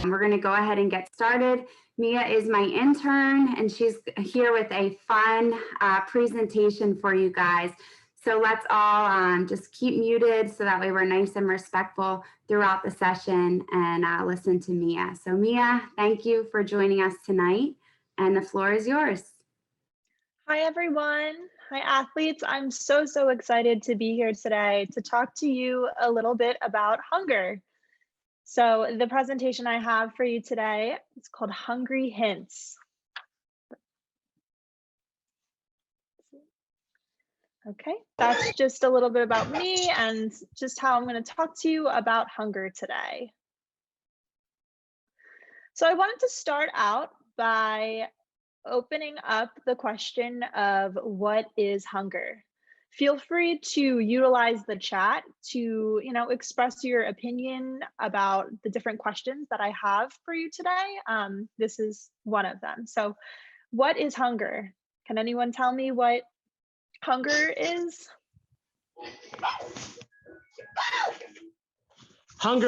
We're going to go ahead and get started. Mia is my intern, and she's here with a fun presentation for you guys. So let's all just keep muted so that way we're nice and respectful throughout the session and listen to Mia. So Mia, thank you for joining us tonight, and the floor is yours. Hi, everyone. Hi, athletes. I'm so excited to be here today to talk to you a little bit about hunger. So the presentation I have for you today is called Hungry Hints. Okay, that's just a little bit about me and just how I'm going to talk to you about hunger today. So I wanted to start out by opening up the question of what is hunger. Feel free to utilize the chat to, express your opinion about the different questions that I have for you today. This is one of them. So what is hunger? Can anyone tell me what hunger is? Hunger.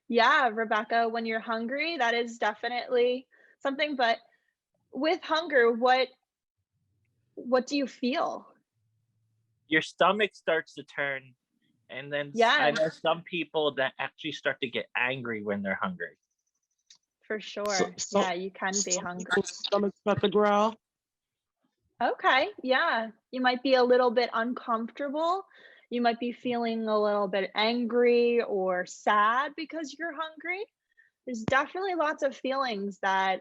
Yeah, Rebecca, when you're hungry, that is definitely something. But with hunger, what do you feel? Your stomach starts to turn, and then I know some people that actually start to get angry when they're hungry. For sure. Yeah, you can be hungry. Stomach start to growl. Okay, yeah. You might be a little bit uncomfortable. You might be feeling a little bit angry or sad because you're hungry. There's definitely lots of feelings that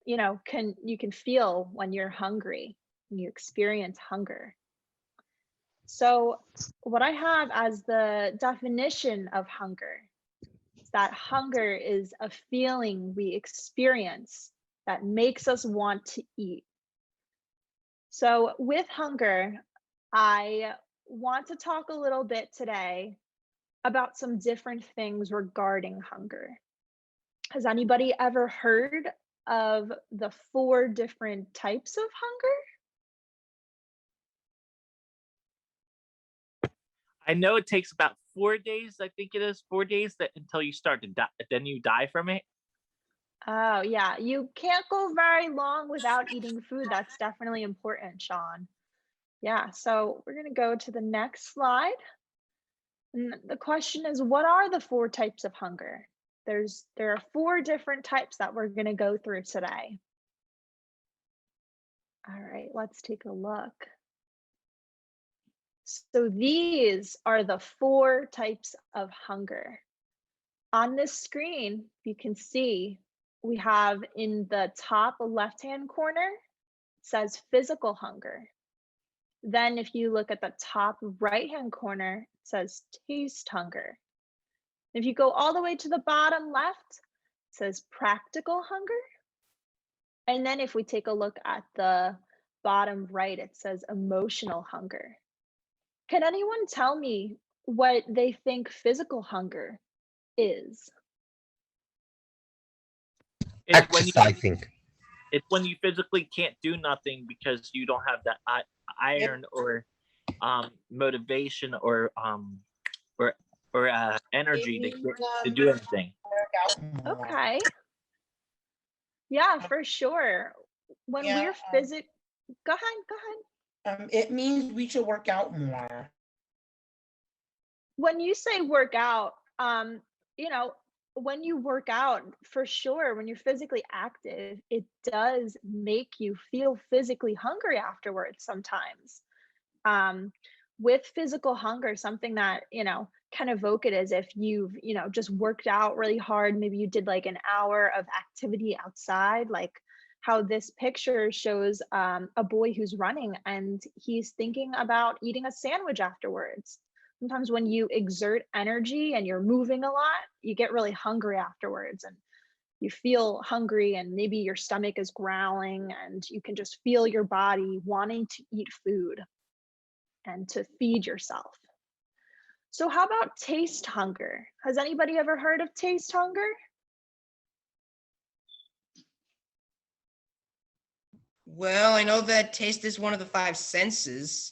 you can feel when you're hungry, when you experience hunger. So what I have as the definition of hunger is that hunger is a feeling we experience that makes us want to eat. So with hunger, I want to talk a little bit today about some different things regarding hunger. Has anybody ever heard of the 4 different types of hunger? I know it takes about 4 days, I think it is 4 days until you start to die, then you die from it. Oh, yeah. You can't go very long without eating food. That's definitely important, Sean. Yeah, so we're going to go to the next slide. And the question is, what are the 4 types of hunger? There are 4 different types that we're going to go through today. All right, let's take a look. So these are the 4 types of hunger. On this screen, you can see we have in the top left-hand corner, it says physical hunger. Then if you look at the top right-hand corner, it says taste hunger. If you go all the way to the bottom left, it says practical hunger. And then if we take a look at the bottom right, it says emotional hunger. Can anyone tell me what they think physical hunger is? Exercising. It's when you physically can't do nothing because you don't have that iron or motivation or energy to do anything. Okay. Yeah, for sure. When we're go ahead. It means we should work out more. When you say work out, when you work out, for sure, when you're physically active, it does make you feel physically hungry afterwards sometimes. With physical hunger, something that, can evoke it as if you've, just worked out really hard. Maybe you did like an hour of activity outside, like how this picture shows a boy who's running and he's thinking about eating a sandwich afterwards. Sometimes when you exert energy and you're moving a lot, you get really hungry afterwards and you feel hungry and maybe your stomach is growling and you can just feel your body wanting to eat food and to feed yourself. So how about taste hunger? Has anybody ever heard of taste hunger? Well, I know that taste is one of the 5 senses.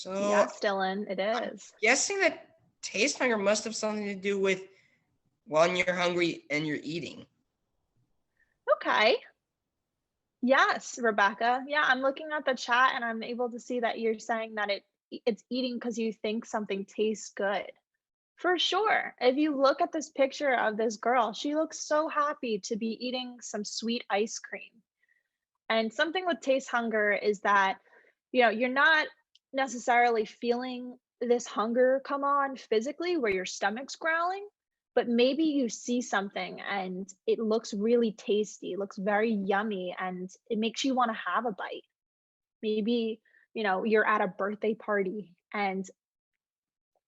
So Yes, Dylan, it I'm is. guessing that taste hunger must have something to do with when you're hungry and you're eating. Okay. Yes, Rebecca. Yeah, I'm looking at the chat and I'm able to see that you're saying that it's eating because you think something tastes good. For sure. If you look at this picture of this girl, she looks so happy to be eating some sweet ice cream. And something with taste hunger is that, you're not necessarily feeling this hunger come on physically where your stomach's growling, but maybe you see something and it looks really tasty, looks very yummy, and it makes you want to have a bite. Maybe, you're at a birthday party and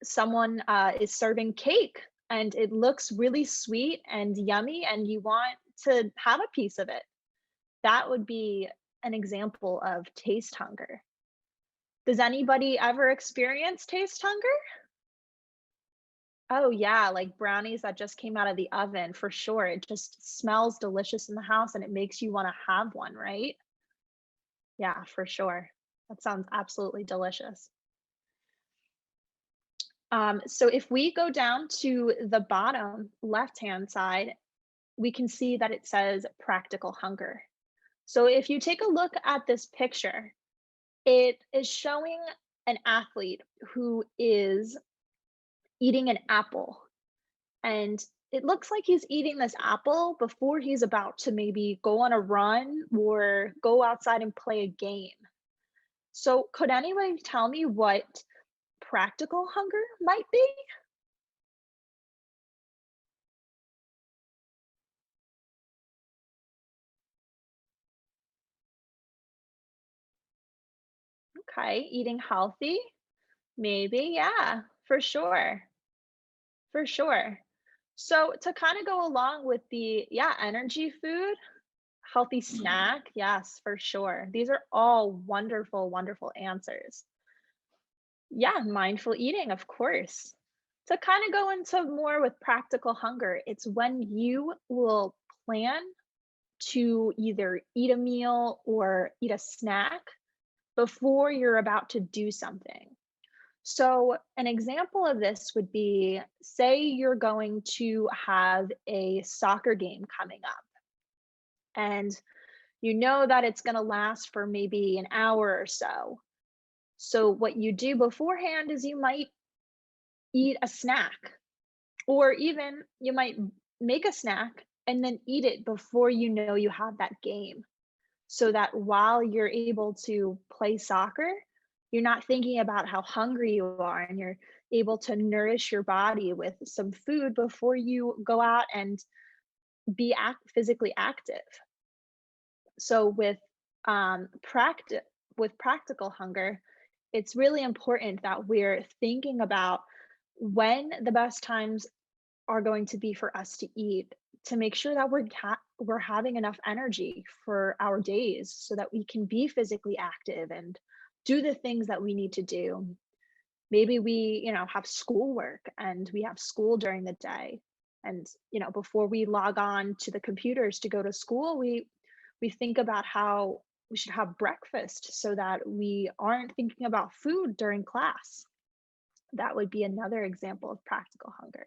someone is serving cake and it looks really sweet and yummy and you want to have a piece of it. That would be an example of taste hunger. Does anybody ever experience taste hunger? Oh, yeah, like brownies that just came out of the oven, for sure. It just smells delicious in the house and it makes you want to have one, right? Yeah, for sure. That sounds absolutely delicious. So if we go down to the bottom left-hand side, we can see that it says practical hunger. So if you take a look at this picture, it is showing an athlete who is eating an apple. And it looks like he's eating this apple before he's about to maybe go on a run or go outside and play a game. So could anyone tell me what practical hunger might be? Okay, eating healthy, maybe, yeah, for sure. For sure. So to kind of go along with the, yeah, energy food, healthy snack, yes, for sure. These are all wonderful, wonderful answers. Yeah, mindful eating, of course. To kind of go into more with practical hunger, it's when you will plan to either eat a meal or eat a snack before you're about to do something. So, an example of this would be, say you're going to have a soccer game coming up, and you know that it's going to last for maybe an hour or so. So, what you do beforehand is you might eat a snack, or even you might make a snack and then eat it before you know you have that game. So that while you're able to play soccer, you're not thinking about how hungry you are and you're able to nourish your body with some food before you go out and be physically active. So with practical hunger, it's really important that we're thinking about when the best times are going to be for us to eat, to make sure that we're having enough energy for our days so that we can be physically active and do the things that we need to do. Maybe we, have schoolwork and we have school during the day. And, before we log on to the computers to go to school, we think about how we should have breakfast so that we aren't thinking about food during class. That would be another example of practical hunger.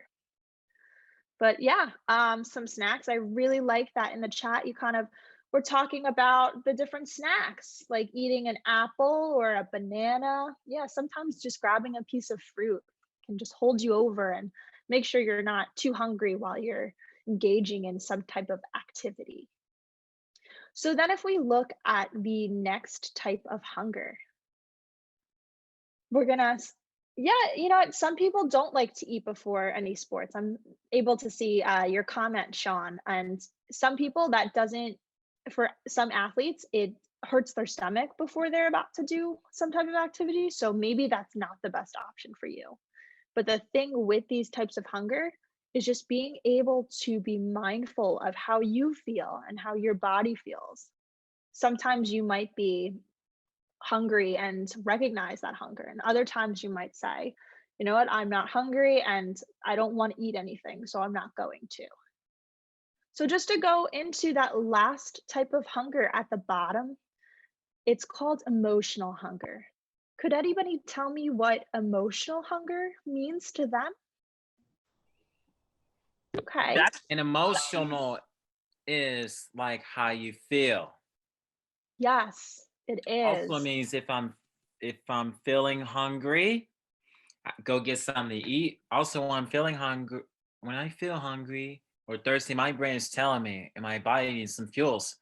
But yeah, some snacks. I really like that in the chat. You kind of were talking about the different snacks, like eating an apple or a banana. Yeah, sometimes just grabbing a piece of fruit can just hold you over and make sure you're not too hungry while you're engaging in some type of activity. So then if we look at the next type of hunger, we're gonna yeah, some people don't like to eat before any sports. I'm able to see your comment, Sean. And some people, that doesn't, for some athletes, it hurts their stomach before they're about to do some type of activity. So maybe that's not the best option for you. But the thing with these types of hunger is just being able to be mindful of how you feel and how your body feels. Sometimes you might be hungry and recognize that hunger. And other times you might say, you know what, I'm not hungry and I don't want to eat anything, so I'm not going to. So just to go into that last type of hunger at the bottom, it's called emotional hunger. Could anybody tell me what emotional hunger means to them? Okay. That's An emotional is like how you feel. Yes, it is. Also means if I'm feeling hungry, go get something to eat. Also, when I'm feeling hungry, when I feel hungry or thirsty, my brain is telling me, and my body needs some fuels.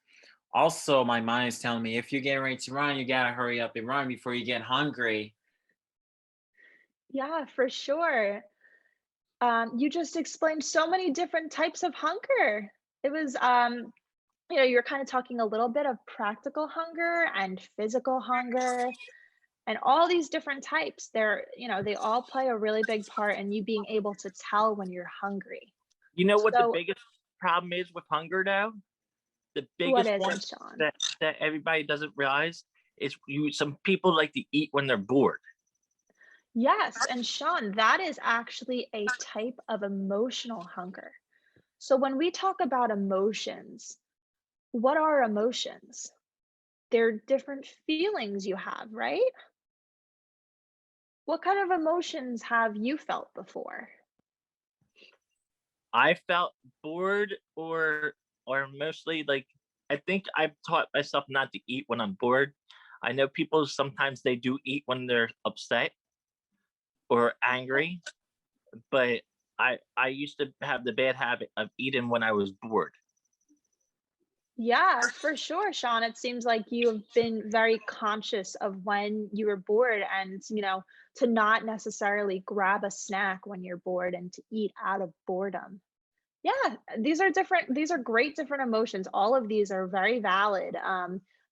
Also, my mind is telling me if you're getting ready to run, you gotta hurry up and run before you get hungry. Yeah, for sure. You just explained so many different types of hunger. It was, you're kind of talking a little bit of practical hunger and physical hunger and all these different types. They all play a really big part in you being able to tell when you're hungry. You know what the So, biggest problem is with hunger though? The what biggest is one it, Sean? that everybody doesn't realize is some people like to eat when they're bored. Yes, and Sean, that is actually a type of emotional hunger. So when we talk about emotions, what are emotions? They're different feelings you have, right? What kind of emotions have you felt before? I felt bored or mostly like I think I've taught myself not to eat when I'm bored. I know people sometimes they do eat when they're upset or angry, but I used to have the bad habit of eating when I was bored. Yeah, for sure, Sean. It seems like you have been very conscious of when you were bored and, to not necessarily grab a snack when you're bored and to eat out of boredom. Yeah, these are great different emotions. All of these are very valid.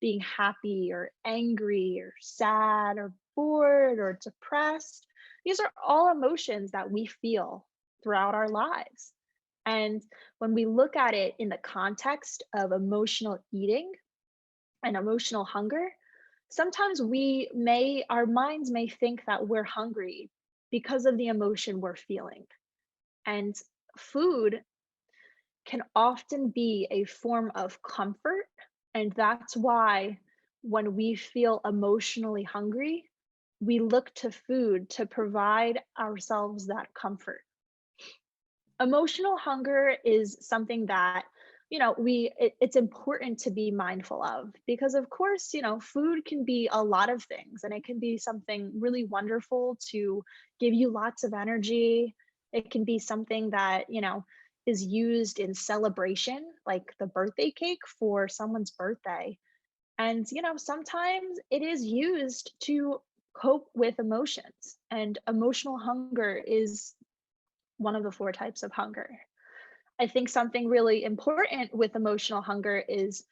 Being happy or angry or sad or bored or depressed. These are all emotions that we feel throughout our lives. And when we look at it in the context of emotional eating and emotional hunger, sometimes our minds may think that we're hungry because of the emotion we're feeling. And food can often be a form of comfort. And that's why when we feel emotionally hungry, we look to food to provide ourselves that comfort. Emotional hunger is something that it's important to be mindful of because of course food can be a lot of things and it can be something really wonderful to give you lots of energy. It can be something that is used in celebration like the birthday cake for someone's birthday, and sometimes it is used to cope with emotions, and emotional hunger is one of the four types of hunger. I think something really important with emotional hunger is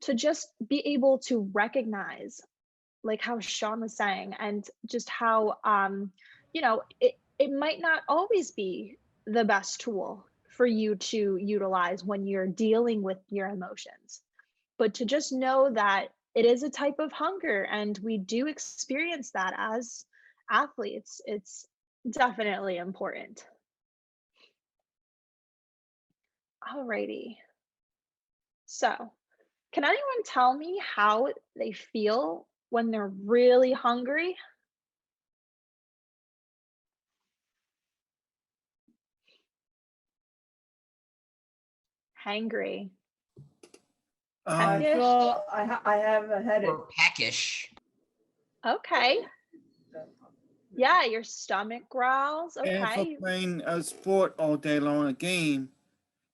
to just be able to recognize, like how Sean was saying, and just how it might not always be the best tool for you to utilize when you're dealing with your emotions. But to just know that it is a type of hunger and we do experience that as athletes, it's definitely important. Alrighty. So, can anyone tell me how they feel when they're really hungry? Hangry. I Peckish? feel I have a headache. Or peckish. Okay. Yeah, your stomach growls. And for Okay. playing a sport all day long, a game,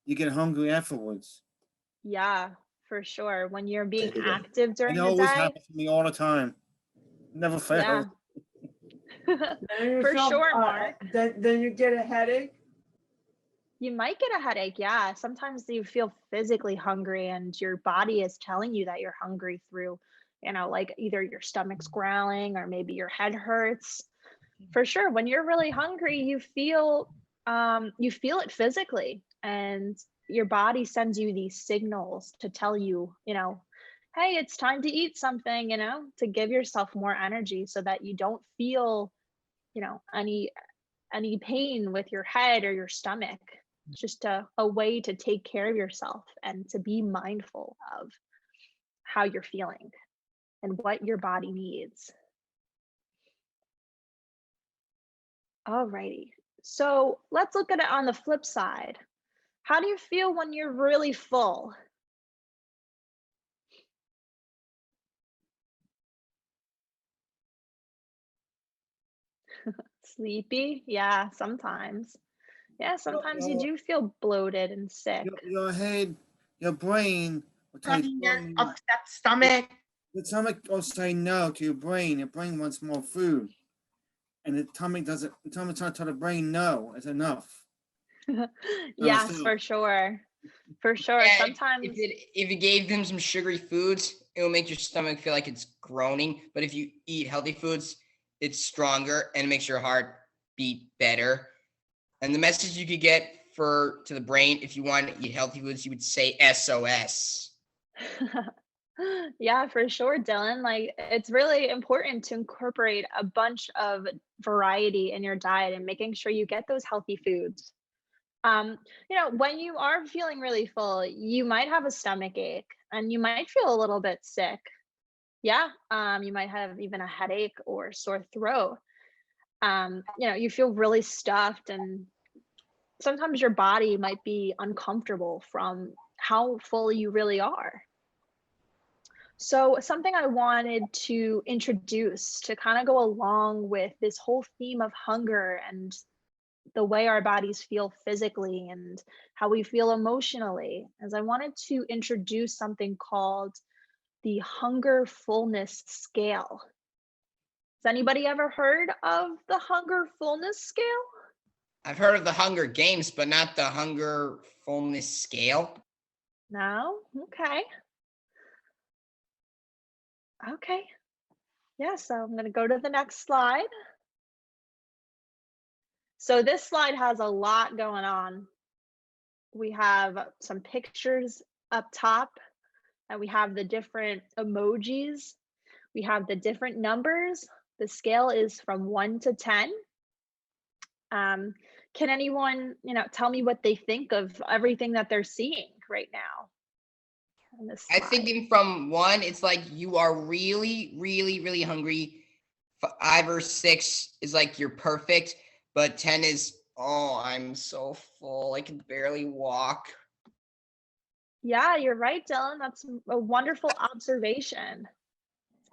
you get hungry afterwards. Yeah, for sure. When you're being active It during the always day. happens to me all the time. Never fails. Yeah. Then you For feel, sure, Mark. Then you get a headache. You might get a headache. Yeah. Sometimes you feel physically hungry and your body is telling you that you're hungry through, like either your stomach's growling or maybe your head hurts. For sure. When you're really hungry, you feel it physically, and your body sends you these signals to tell you, hey, it's time to eat something, to give yourself more energy so that you don't feel, any pain with your head or your stomach. Just a way to take care of yourself and to be mindful of how you're feeling and what your body needs. Alrighty. So let's look at it on the flip side. How do you feel when you're really full? Sleepy? Yeah, sometimes. Yeah, sometimes you do feel bloated and sick. Your head, your brain will tell you, Upset stomach. the stomach will say no to your brain. Your brain wants more food. And the tummy trying to tell the brain no, it's enough. Yes, so- for sure. For sure. Yeah, Sometimes, if you gave them some sugary foods, it will make your stomach feel like it's groaning. But if you eat healthy foods, it's stronger and makes your heart beat better. And the message you could get to the brain, if you want to eat healthy foods, you would say SOS. yeah, for sure, Dylan. Like, it's really important to incorporate a bunch of variety in your diet and making sure you get those healthy foods. When you are feeling really full, you might have a stomach ache and you might feel a little bit sick. Yeah, you might have even a headache or sore throat. You feel really stuffed, and sometimes your body might be uncomfortable from how full you really are. So, something I wanted to introduce to kind of go along with this whole theme of hunger and the way our bodies feel physically and how we feel emotionally, is I wanted to introduce something called the hunger fullness scale. Has anybody ever heard of the hunger fullness scale? I've heard of the Hunger Games, but not the Hunger Fullness Scale. No? Okay. Okay. Yeah, so I'm going to go to the next slide. So this slide has a lot going on. We have some pictures up top, and we have the different emojis. We have the different numbers. The scale is from 1 to 10. Can anyone, tell me what they think of everything that they're seeing right now on this I slide? think from 1, it's like you are really, really, really hungry. 5 or 6 is like you're perfect, but 10 is, oh, I'm so full. I can barely walk. Yeah, you're right, Dylan. That's a wonderful observation.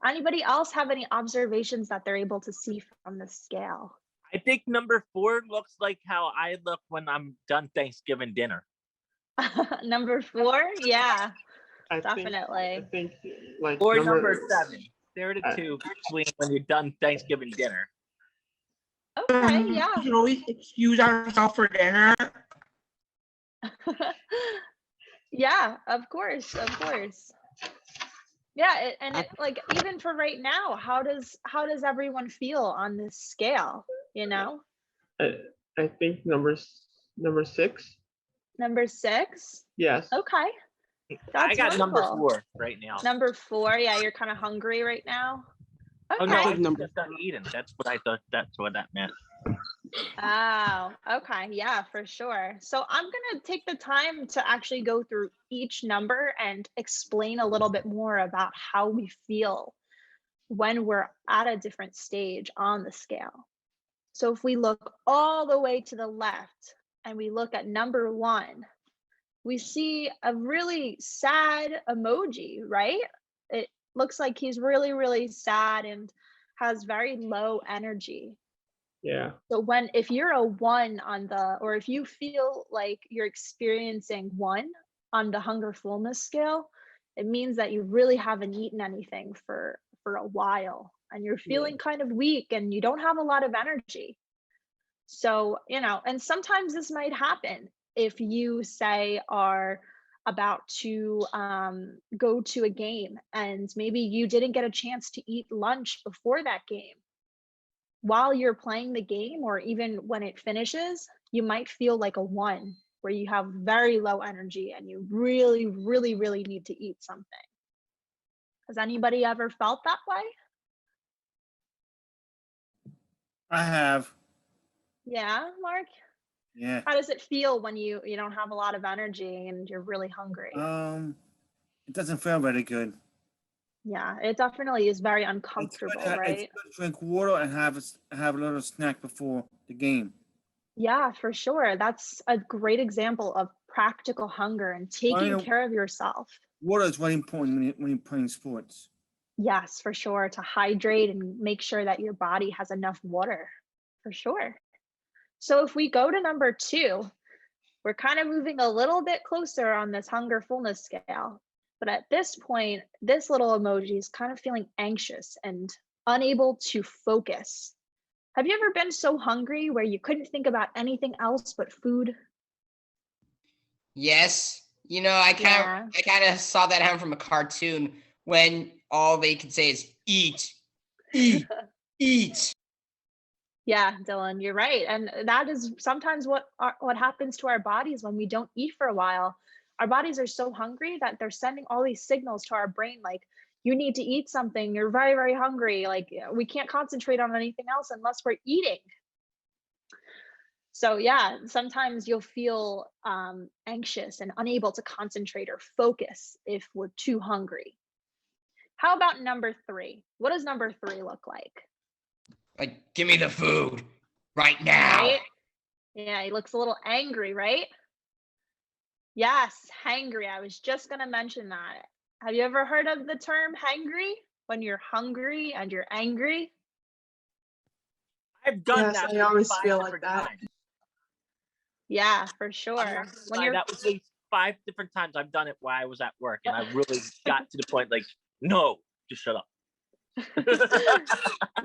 Anybody else have any observations that they're able to see from the scale? I think number 4 looks like how I look when I'm done Thanksgiving dinner. Number 4? Yeah, I definitely. think like Or number 7. They're the two between when you're done Thanksgiving dinner. Okay, yeah. We can always excuse ourselves for dinner. Yeah, of course, of course. Yeah, like even for right now, how does everyone feel on this scale? I think number 6. Number 6? Yes. Okay, I that's got number wonderful. 4 right now. Number 4, yeah, you're kind of hungry right now. Oh no, Okay. I'm just done eating. That's what I thought. That's what that meant. Oh, okay. Yeah, for sure. So I'm going to take the time to actually go through each number and explain a little bit more about how we feel when we're at a different stage on the scale. So if we look all the way to the left and we look at number 1, we see a really sad emoji, right? It looks like he's really, really sad and has very low energy. Yeah. So if you're a 1 or if you feel like you're experiencing 1 on the hunger fullness scale, it means that you really haven't eaten anything for a while and you're feeling kind of weak and you don't have a lot of energy. So, and sometimes this might happen if you say are about to go to a game and maybe you didn't get a chance to eat lunch before that game. While you're playing the game or even when it finishes, you might feel like a 1 where you have very low energy and you really, really, really need to eat something. Has anybody ever felt that way? I have. Yeah, Mark? Yeah. How does it feel when you don't have a lot of energy and you're really hungry? It doesn't feel very good. Yeah, it definitely is very It's good uncomfortable, to, it's right? good to drink water and have a little snack before the game. Yeah, for sure. That's a great example of practical hunger and taking know- care of yourself. Water is very important when you're playing sports. Yes, for sure. To hydrate and make sure that your body has enough water, for sure. So if we go to number 2, we're kind of moving a little bit closer on this hunger fullness scale. But at this point, this little emoji is kind of feeling anxious and unable to focus. Have you ever been so hungry where you couldn't think about anything else but food? Yes. Yeah. I kind of saw that happen from a cartoon when all they could say is eat, eat, eat. Yeah, Dylan, you're right. And that is sometimes what happens to our bodies when we don't eat for a while. Our bodies are so hungry that they're sending all these signals to our brain like you need to eat something. You're very, very hungry. Like we can't concentrate on anything else unless we're eating. So yeah, sometimes you'll feel anxious and unable to concentrate or focus if we're too hungry. How about number 3? What does number 3 look like? Like, give me the food right now. Right? Yeah, he looks a little angry, right? Yes, hangry. I was just going to mention that. Have you ever heard of the term hangry? When you're hungry and you're angry? I've done Yes, that I always 5 feel like different that. times. Yeah, for I'm sure. not gonna When lie, you're that was at least 5 different times I've done it while I was at work, and I really got to the point like, no, just shut up.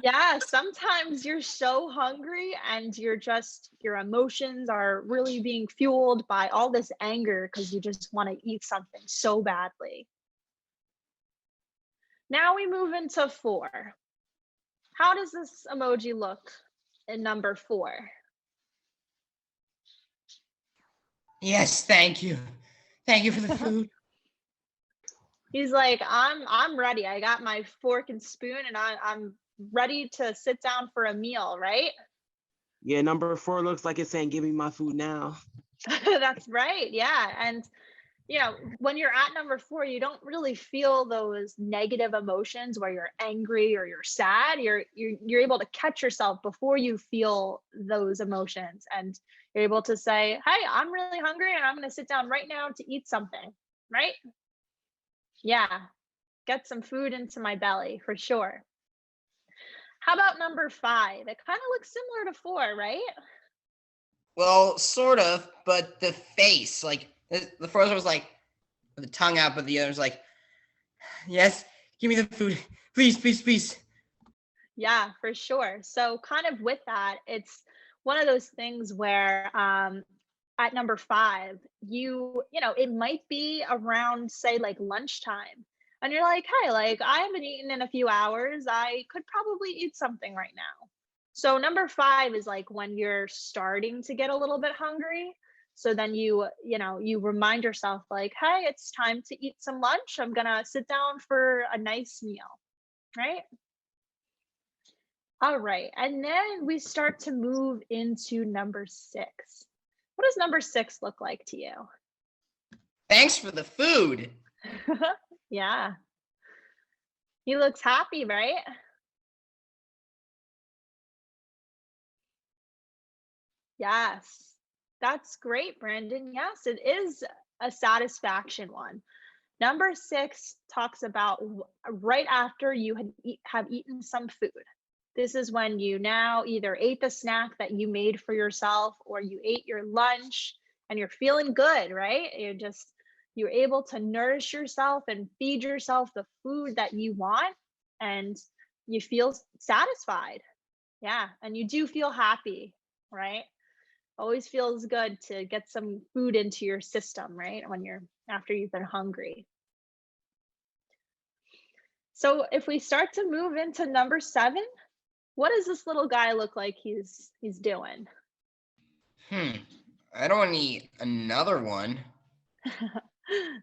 yeah, sometimes you're so hungry and your emotions are really being fueled by all this anger because you just want to eat something so badly. Now we move into 4. How does this emoji look in number 4? Yes, thank you. Thank you for the food. He's like, I'm ready. I got my fork and spoon and I'm ready to sit down for a meal, right? Yeah, number 4 looks like it's saying, "Give me my food now." That's right. Yeah. And when you're at number 4, you don't really feel those negative emotions where you're angry or you're sad. You're able to catch yourself before you feel those emotions, and you're able to say, "Hey, I'm really hungry, and I'm going to sit down right now to eat something." Right? Yeah. Get some food into my belly for sure. How about number 5? It kind of looks similar to 4, right? Well, sort of, but the face, like the first one was like with the tongue out, but the other was like, yes, give me the food, please, please, please. Yeah, for sure. So kind of with that, it's one of those things where at number 5, it might be around say like lunchtime. And you're like, hey, like I haven't eaten in a few hours. I could probably eat something right now. So number 5 is like when you're starting to get a little bit hungry. So then you remind yourself like, hey, it's time to eat some lunch. I'm gonna sit down for a nice meal, right? All right. And then we start to move into number 6. What does number 6 look like to you? Thanks for the food. Yeah. He looks happy, right? Yes. That's great, Brandon. Yes, it is a satisfaction one. Number 6 talks about right after you have eaten some food. This is when you now either ate the snack that you made for yourself or you ate your lunch and you're feeling good, right? You're able to nourish yourself and feed yourself the food that you want, and you feel satisfied. Yeah, and you do feel happy, right? Always feels good to get some food into your system, right? After you've been hungry. So if we start to move into number 7, what does this little guy look like he's doing? I don't need another one.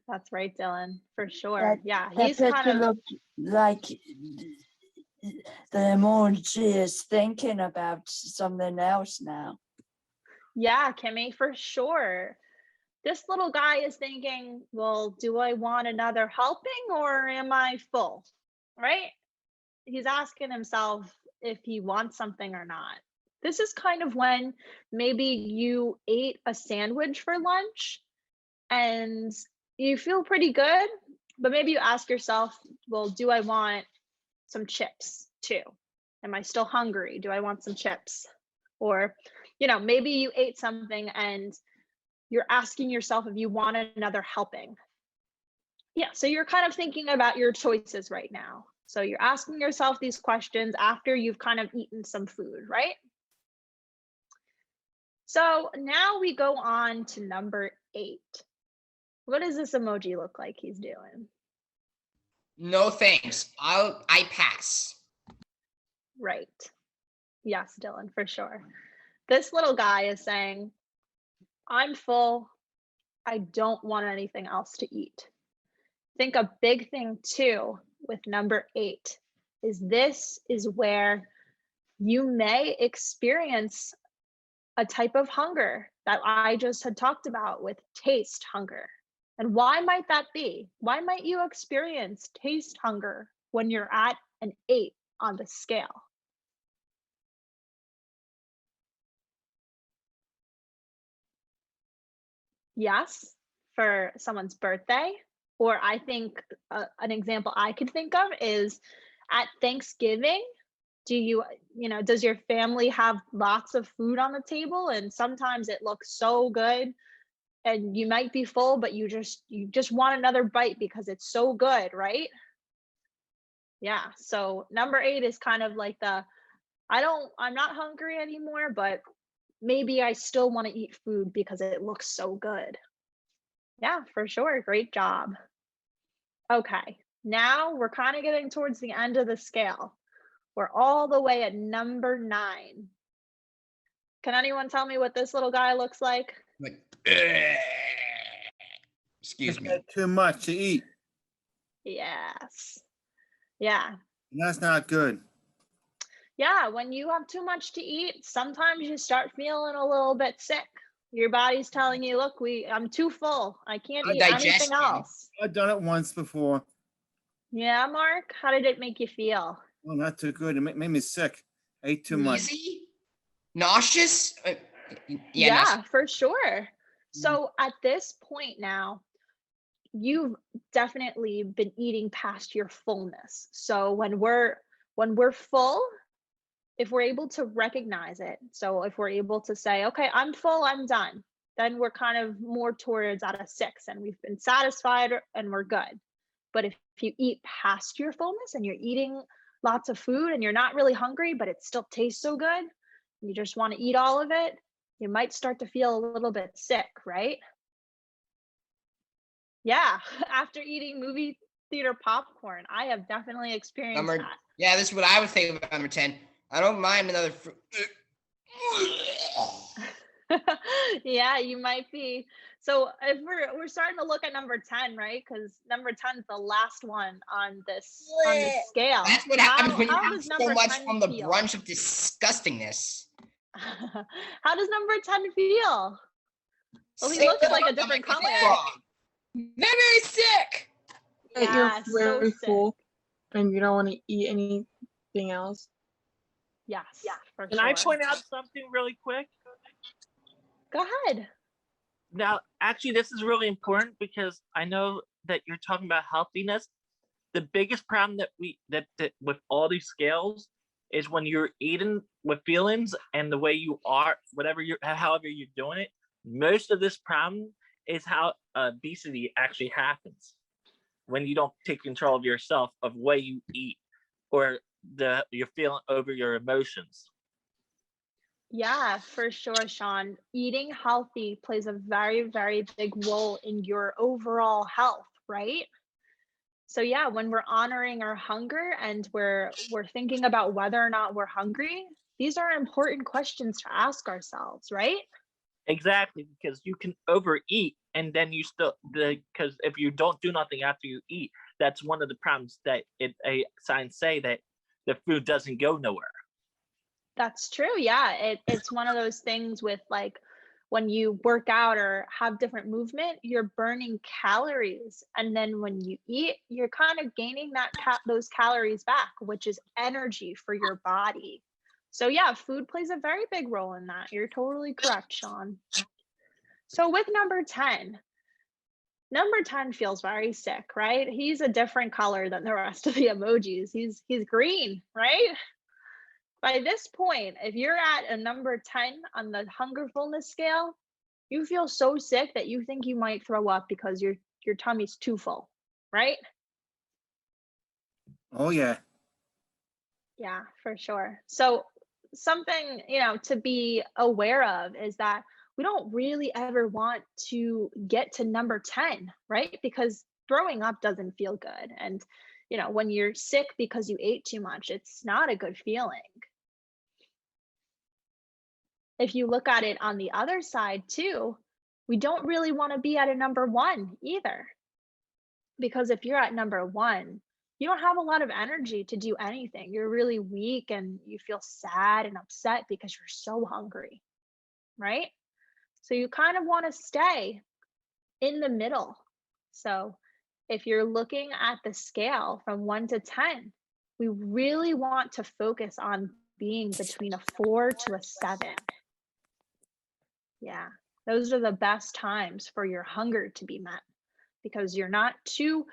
That's right, Dylan, for sure. That- Yeah, That he's kind picture of looked like the emoji is thinking about something else now. yeah, Kimmy, for sure. This little guy is thinking, well, do I want another helping or am I full? right? He's asking himself if he wants something or not. This is kind of when maybe you ate a sandwich for lunch and you feel pretty good, but maybe you ask yourself, well, do I want some chips too? Am I still hungry? Do I want some chips? Or, maybe you ate something and you're asking yourself if you want another helping. Yeah, so you're kind of thinking about your choices right now. So you're asking yourself these questions after you've kind of eaten some food, right? So now we go on to number 8. What does this emoji look like he's doing? No thanks. I pass. Right. Yes, Dylan, for sure. This little guy is saying, I'm full. I don't want anything else to eat. I think a big thing too with number 8 is this is where you may experience a type of hunger that I just had talked about with taste hunger. And why might that be? Why might you experience taste hunger when you're at an 8 on the scale? Yes, for someone's birthday. Or I think an example I could think of is at Thanksgiving. Does your family have lots of food on the table? And sometimes it looks so good and you might be full, but you just want another bite because it's so good, right? Yeah. So number 8 is kind of like I'm not hungry anymore, but maybe I still want to eat food because it looks so good. Yeah, for sure. Great job. Okay, now we're kind of getting towards the end of the scale. We're all the way at number 9. Can anyone tell me what this little guy looks like? Like, excuse me. Too much to eat. Yes. Yeah. And that's not good. Yeah, when you have too much to eat, sometimes you start feeling a little bit sick. Your body's telling you, look, I'm too full. I can't eat anything Digestion. else. I've done it once before. Yeah, Mark, how did it make you feel? Oh, not too good. It made me sick. I ate too much. Easy? Nauseous? Yeah, nauseous. for sure. So at this point now, you've definitely been eating past your fullness. So when we're full, if we're able to recognize it, so if we're able to say, okay, I'm full, I'm done, then we're kind of more towards at a 6 and we've been satisfied and we're good. But if you eat past your fullness and you're eating lots of food and you're not really hungry, but it still tastes so good, and you just want to eat all of it, you might start to feel a little bit sick, right? Yeah, after eating movie theater popcorn, I have definitely experienced that. Yeah, this is what I would think about number 10. I don't mind another fruit. Yeah, you might be. So if we're starting to look at number 10, right? Because number 10 is the last one on this scale. That's what happens when you how have does so number much 10 from the feel? brunch of disgustingness. How does number 10 feel? Well, he looks like a different color. Very sick. Yeah, You're very so sick. full and you don't want to eat anything else. Yes, for Can sure. I point out something really quick? Go ahead. Now, actually, this is really important because I know that you're talking about healthiness. The biggest problem that with all these scales is when you're eating with feelings and the way you are, however you're doing it. Most of this problem is how obesity actually happens when you don't take control of yourself, of the way you eat, or you're feeling over your emotions. Yeah, for sure, Sean. Eating healthy plays a very, very big role in your overall health, right? So yeah, when we're honoring our hunger and we're thinking about whether or not we're hungry, these are important questions to ask ourselves, right? Exactly, because you can overeat and then you still, because if you don't do nothing after you eat, that's one of the problems that science say that the food doesn't go nowhere. That's true. Yeah, it's one of those things with like when you work out or have different movement, you're burning calories. And then when you eat, you're kind of gaining those calories back, which is energy for your body. So yeah, food plays a very big role in that. You're totally correct, Sean. So with number 10 feels very sick, right? He's a different color than the rest of the emojis. He's green, right? By this point, if you're at a number 10 on the hunger fullness scale, you feel so sick that you think you might throw up because your tummy's too full, right? Oh yeah. Yeah, for sure. So something, to be aware of is that we don't really ever want to get to number 10, right? Because throwing up doesn't feel good. And, when you're sick because you ate too much, it's not a good feeling. If you look at it on the other side too, we don't really want to be at a number 1 either. Because if you're at number 1, you don't have a lot of energy to do anything. You're really weak and you feel sad and upset because you're so hungry, right? So you kind of want to stay in the middle. So if you're looking at the scale from 1 to 10, we really want to focus on being between a 4 to a 7. Yeah, those are the best times for your hunger to be met, because you're not too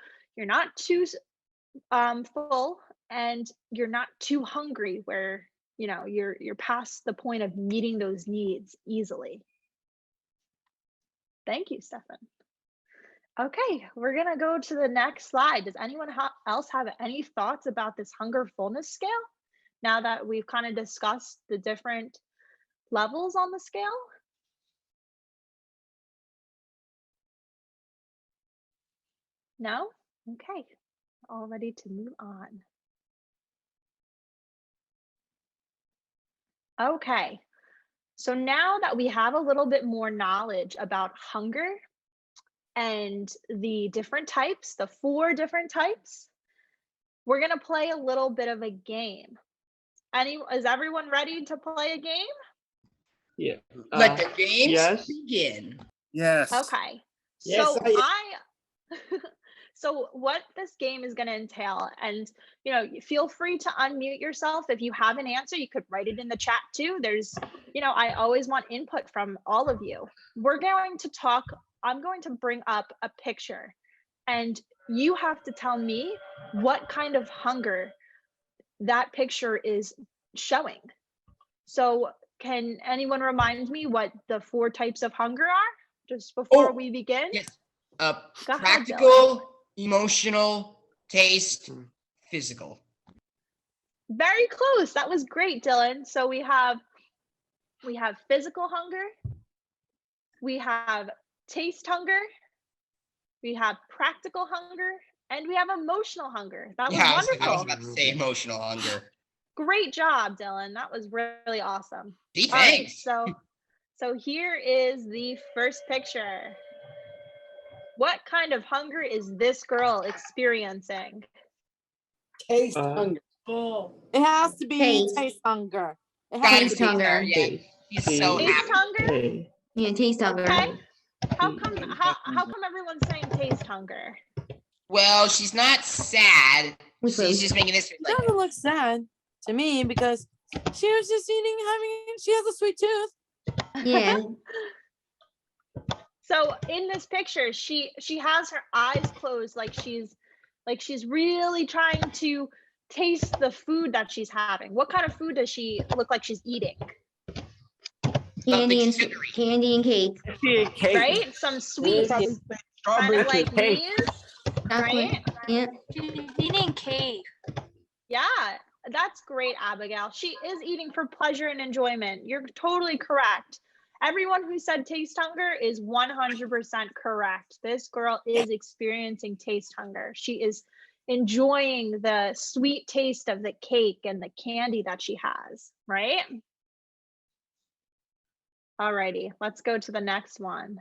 full and you're not too hungry where you're past the point of meeting those needs easily. Thank you, Stefan. Okay, we're gonna go to the next slide. Does anyone else have any thoughts about this hunger fullness scale now that we've kind of discussed the different levels on the scale? No? Okay, all ready to move on. Okay, so now that we have a little bit more knowledge about hunger and the different types, the 4 different types, we're gonna play a little bit of a game. Is everyone ready to play a game? Yeah. Let the games yes. begin. Yes. Okay. Yes, So I so what this game is going to entail, and feel free to unmute yourself. If you have an answer, you could write it in the chat too. There's, I always want input from all of you. We're going to talk, I'm going to bring up a picture, and you have to tell me what kind of hunger that picture is showing. So can anyone remind me what the 4 types of hunger are just before we begin? Yes. Go ahead, Dylan. Practical, emotional, taste, physical. Very close. That was great, Dylan. So we have physical hunger, we have taste hunger, we have practical hunger, and we have emotional hunger. That was wonderful. I was about to say emotional hunger. Great job, Dylan. That was really awesome. Gee, All right, thanks. so here is the first picture. What kind of hunger is this girl experiencing? taste hunger. It has to be Taste. taste hunger. It Gotta has be to be. her. Yeah, she's so Taste happy. hunger? Yeah, taste hunger. Okay. How come everyone's saying taste hunger? Well, she's not sad. Which She's was- just making this It like, doesn't look sad to me because she was just she has a sweet tooth. Yeah. So in this picture, she has her eyes closed, like she's really trying to taste the food that she's having. What kind of food does she look like she's eating? Candy and sugary. candy and cake. Cake. Right? Some sweet, kind Strawberry of like cake. maize, Chocolate. right? Yeah. Eating cake. Yeah, that's great, Abigail. She is eating for pleasure and enjoyment. You're totally correct. Everyone who said taste hunger is 100% correct. This girl is experiencing taste hunger. She is enjoying the sweet taste of the cake and the candy that she has, right? Alrighty, let's go to the next one.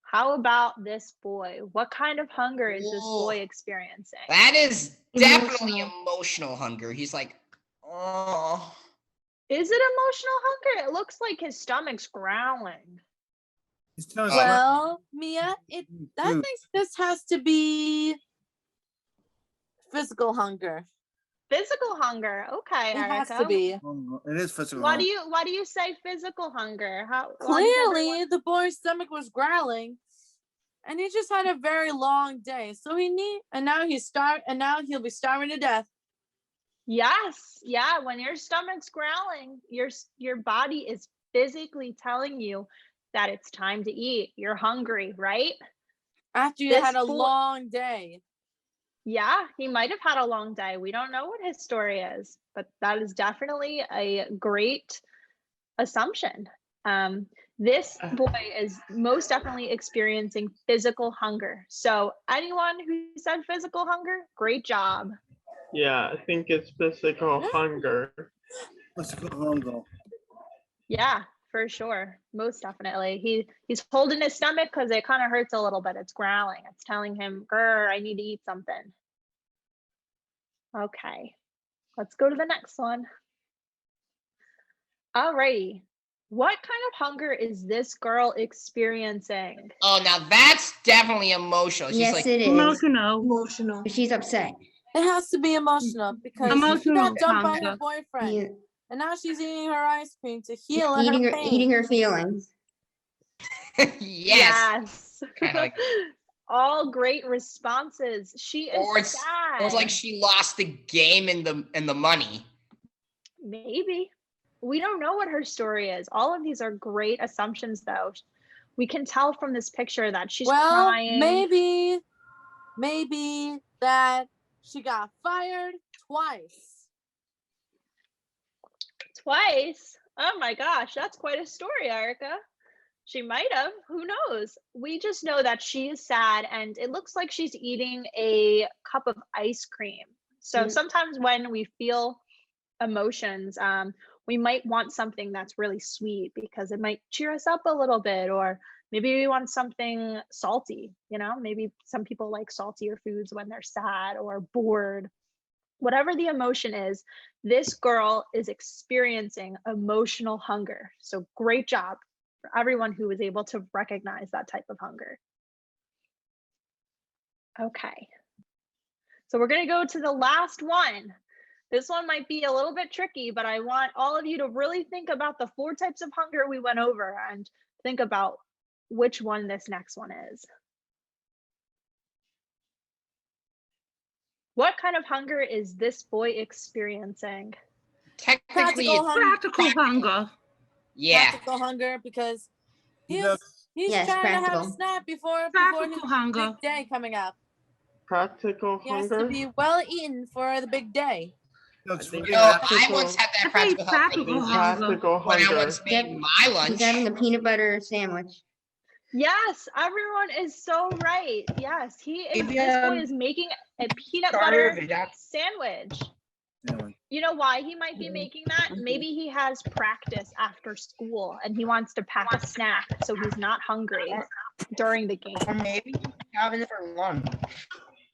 How about this boy? What kind of hunger is this boy experiencing? that is definitely Emotional. emotional hunger. He's like, oh. Is it emotional hunger? It looks like his stomach's growling. His stomach's Well, Mia, I food. think this has to be physical hunger. Physical hunger. Okay, It has Erica. to be. It is physical. Why hunger. do you say physical hunger? Why does Clearly, the boy's stomach was growling, and he just had a very long day. So and now he'll be starving to death. Yes, yeah. When your stomach's growling, your body is physically telling you that it's time to eat. You're hungry, right? After you had a long day. Yeah, he might have had a long day. We don't know what his story is, but that is definitely a great assumption. This boy is most definitely experiencing physical hunger. So anyone who said physical hunger, great job. Yeah, I think it's physical hunger. Physical hunger. Yeah, for sure. Most definitely. He's holding his stomach because it kind of hurts a little bit. It's growling. It's telling him, grr, I need to eat something. Okay, let's go to the next one. Alrighty. What kind of hunger is this girl experiencing? Oh, now that's definitely emotional. She's Yes, like, it is. Emotional. She's upset. It has to be emotional because she Emotional got dumped by her hunger. boyfriend. Yeah. And now she's eating her ice cream to heal Eating her her, pain. eating her feelings. yes. Kinda like- All great responses. She is Or it's sad. like she lost the game and the money. Maybe. We don't know what her story is. All of these are great assumptions, though. We can tell from this picture that she's crying. Maybe that she got fired twice. Twice? Oh my gosh, that's quite a story, Erica. She might have. Who knows? We just know that she is sad, and it looks like she's eating a cup of ice cream. So sometimes when we feel emotions, we might want something that's really sweet because it might cheer us up a little bit, or maybe we want something salty. Maybe some people like saltier foods when they're sad or bored. Whatever the emotion is, this girl is experiencing emotional hunger. So great job for everyone who was able to recognize that type of hunger. Okay, so we're going to go to the last one. This one might be a little bit tricky, but I want all of you to really think about the 4 types of hunger we went over and think about which one this next one is. What kind of hunger is this boy experiencing? Technically, Practical hunger. yeah. Practical hunger because he's Yes, trying to have a practical. snack before his Practical hunger. big day coming up. Practical He has to hunger. be well eaten for the big day. I think I once had that practical hunger practical hunger. when I once made my lunch. He's having a peanut butter sandwich. Yes, everyone is so right. Yes, this boy is making a peanut Starter butter of it. sandwich. You know why he might be making that? Maybe he has practice after school and he wants to pack a snack so he's not hungry during the game. Or maybe he's having it for lunch.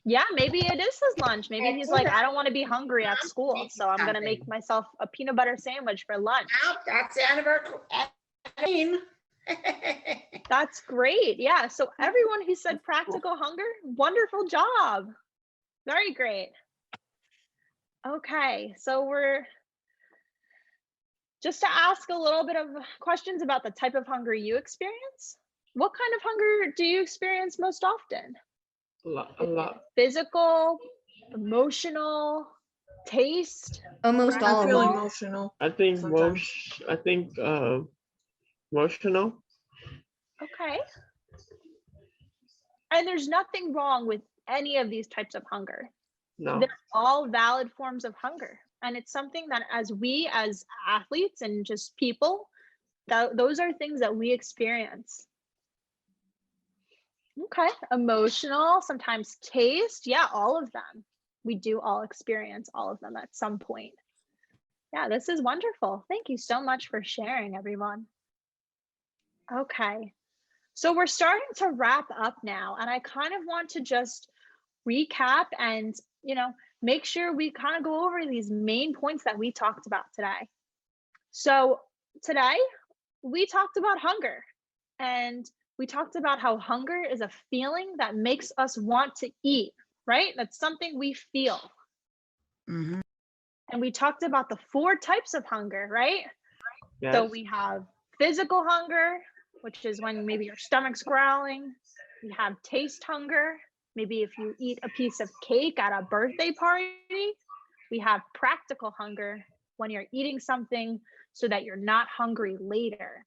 Yeah, maybe it is his lunch. Maybe he's like, I don't want to be hungry at school, so I'm going to make myself a peanut butter sandwich for lunch. That's the anniversary. That's great. Yeah, so everyone who said practical hunger, wonderful job. Very great. Okay, so we're just to ask a little bit of questions about the type of hunger you experience. What kind of hunger do you experience most often? A lot. Physical, emotional, taste? Almost all I of feel them. emotional. I think sometimes. emotional. Okay. And there's nothing wrong with any of these types of hunger. No. They're all valid forms of hunger. And it's something that as athletes and just people, those are things that we experience. Okay, emotional, sometimes taste. Yeah, all of them. We do all experience all of them at some point. Yeah, this is wonderful. Thank you so much for sharing, everyone. Okay, so we're starting to wrap up now, and I kind of want to just recap and, make sure we kind of go over these main points that we talked about today. So today we talked about hunger, and we talked about how hunger is a feeling that makes us want to eat, right? That's something we feel. Mhm. And we talked about the 4 types of hunger, right? Yes. So we have physical hunger, which is when maybe your stomach's growling. We have taste hunger, maybe if you eat a piece of cake at a birthday party. We have practical hunger, when you're eating something so that you're not hungry later.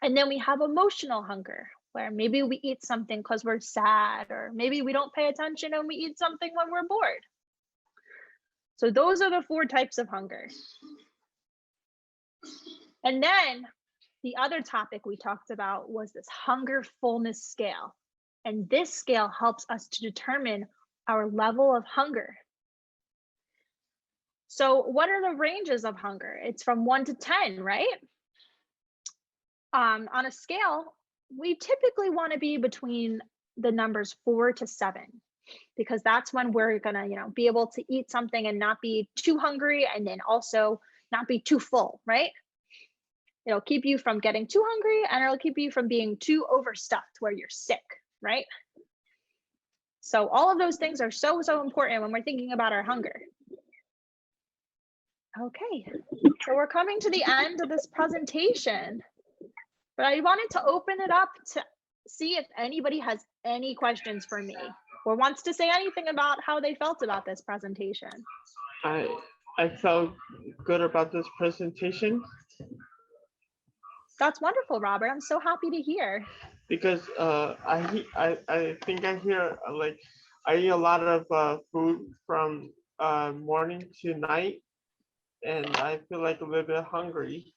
And then we have emotional hunger, where maybe we eat something because we're sad, or maybe we don't pay attention and we eat something when we're bored. So those are the 4 types of hunger. And then the other topic we talked about was this hunger fullness scale. And this scale helps us to determine our level of hunger. So what are the ranges of hunger? It's from 1 to 10, right? On a scale, we typically want to be between the numbers 4 to 7, because that's when we're gonna, be able to eat something and not be too hungry, and then also not be too full, right? It'll keep you from getting too hungry, and it'll keep you from being too overstuffed where you're sick, right? So all of those things are so important when we're thinking about our hunger. Okay, so we're coming to the end of this presentation, but I wanted to open it up to see if anybody has any questions for me or wants to say anything about how they felt about this presentation. I felt good about this presentation That's wonderful, Robert. I'm so happy to hear. because I think I hear like I eat a lot of food from morning to night, and I feel like a little bit hungry.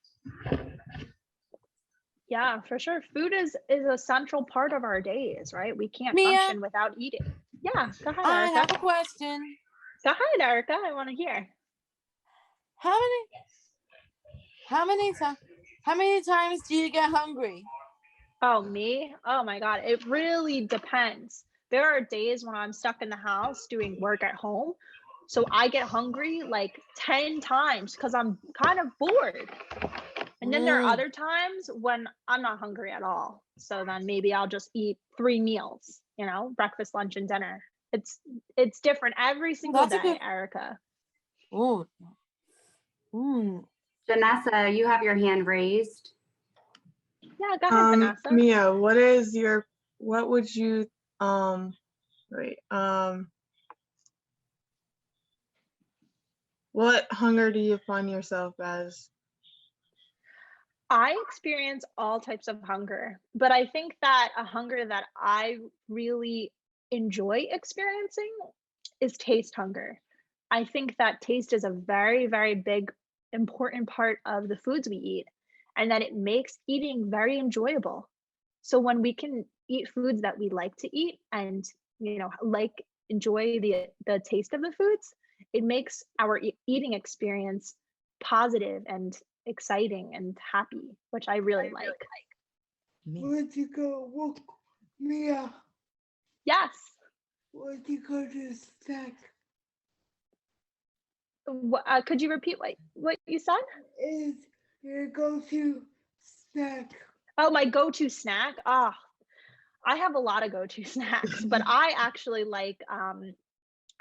Yeah, for sure. Food is a central part of our days, right? We can't Mia? function without eating. Yeah, go ahead, I Erica. have a question. Go ahead, Erica. I want to hear. How many times do you get hungry? Oh, me? Oh my God. It really depends. There are days when I'm stuck in the house doing work at home. So I get hungry like 10 times because I'm kind of bored. And then there are other times when I'm not hungry at all. So then maybe I'll just eat 3 meals, breakfast, lunch, and dinner. It's different every single That's a day, good- Erica. Oh. Janessa, you have your hand raised. Yeah, go ahead, Vanessa. Mia, what would you, what hunger do you find yourself as? I experience all types of hunger, but I think that a hunger that I really enjoy experiencing is taste hunger. I think that taste is a very, very big, important part of the foods we eat, and that it makes eating very enjoyable. So when we can eat foods that we like to eat and, enjoy the taste of the foods, it makes our eating experience positive and exciting and happy, which I really like. Where'd you go? Whoa, Mia, Yes. where'd you go to snack? Could you repeat what you said? Is your go-to snack? Oh, my go-to snack? Ah, I have a lot of go-to snacks, but I actually like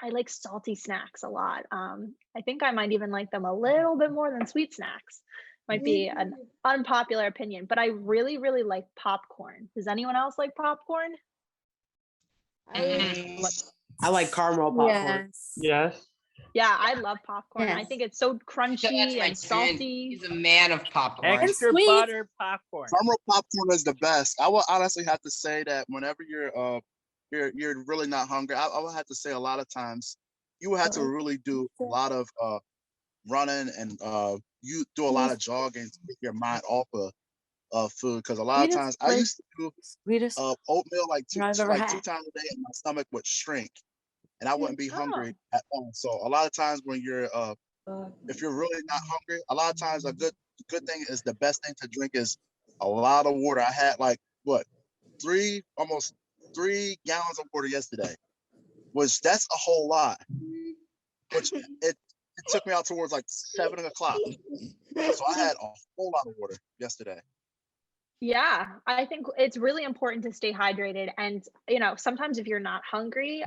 I like salty snacks a lot. I think I might even like them a little bit more than sweet snacks. Might be an unpopular opinion, but I really, really like popcorn. Does anyone else like popcorn? I like caramel popcorn. Yes. Yeah, I love popcorn. I Yes. think it's so That's crunchy my and twin. salty. He's a man of popcorn. Extra sweet. butter popcorn. Caramel popcorn is the best. I will honestly have to say that whenever you're really not hungry, I will have to say a lot of times you will have to really do a lot of running and you do a lot of jogging to get your mind off of food, because a lot of times I used to do oatmeal like two times a day and my stomach would shrink and I wouldn't be hungry at all. So a lot of times when you're if you're really not hungry, a lot of times a good thing is the best thing to drink is a lot of water. I had like almost 3 gallons of water yesterday, which that's a whole lot. Which it took me out towards like 7 o'clock. So I had a whole lot of water yesterday. Yeah, I think it's really important to stay hydrated. And, you know, sometimes if you're not hungry,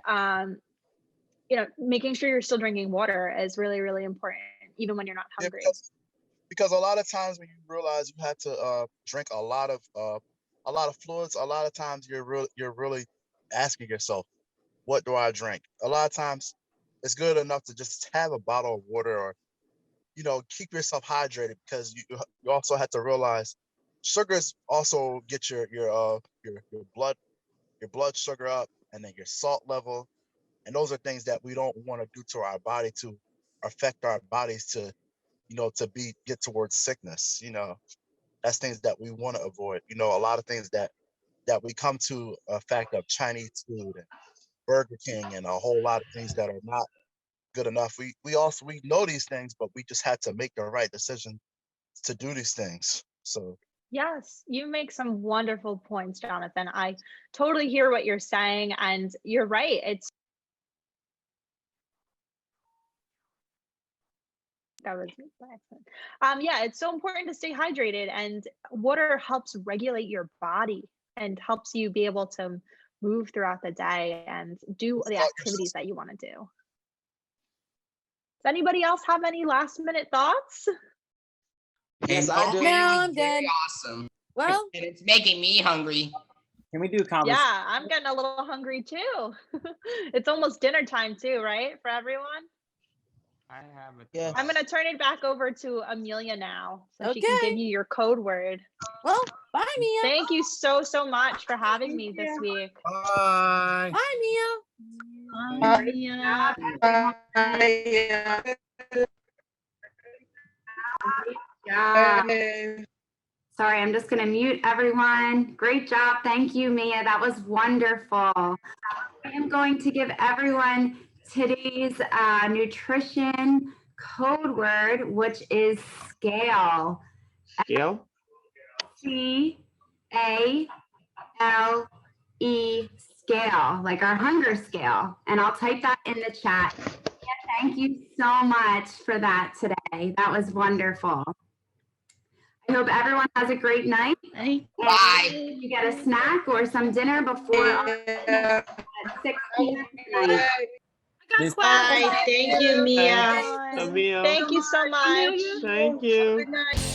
you know, making sure you're still drinking water is really, really important, even when you're not Yeah, hungry. because a lot of times when you realize you have to drink a lot of fluids, a lot of times you're really asking yourself, what do I drink? A lot of times it's good enough to just have a bottle of water, or keep yourself hydrated, because you also have to realize sugars also get your blood sugar up, and then your salt level, and those are things that we don't want to do to our body to affect our bodies to get towards sickness. That's things that we want to avoid. A lot of things that we come to a fact of Chinese food and Burger King and a whole lot of things that are not good enough. We know these things, but we just had to make the right decision to do these things. So Yes, you make some wonderful points, Jonathan. I totally hear what you're saying, and you're right. That was by accident. Yeah, it's so important to stay hydrated, and water helps regulate your body and helps you be able to move throughout the day and do the activities that you want to do. Does anybody else have any last minute thoughts? Yes, I do. No, I'm Very dead. awesome. Well, And it's making me hungry. Can we do conversation? Yeah, I'm getting a little hungry too. It's almost dinner time too, right? For everyone. I have a Yeah. I'm going to turn it back over to Amelia now so she can give okay. you your code word. Well, bye, Mia. Thank you so much for having me this week. Bye. Bye, Mia. Great job, everyone. Great job. Sorry, I'm just going to mute everyone. Great job. Thank you, Mia. That was wonderful. I am going to give everyone today's nutrition code word, which is scale. Scale? C-A-L-E, scale, like our hunger scale. And I'll type that in the chat. Yeah, thank you so much for that today. That was wonderful. I hope everyone has a great night. Bye. You get a snack or some dinner before at 6 p.m. tonight. Bye. Thank you, Mia. Thanks, Mia. Thank you so much. Thank you. Good night.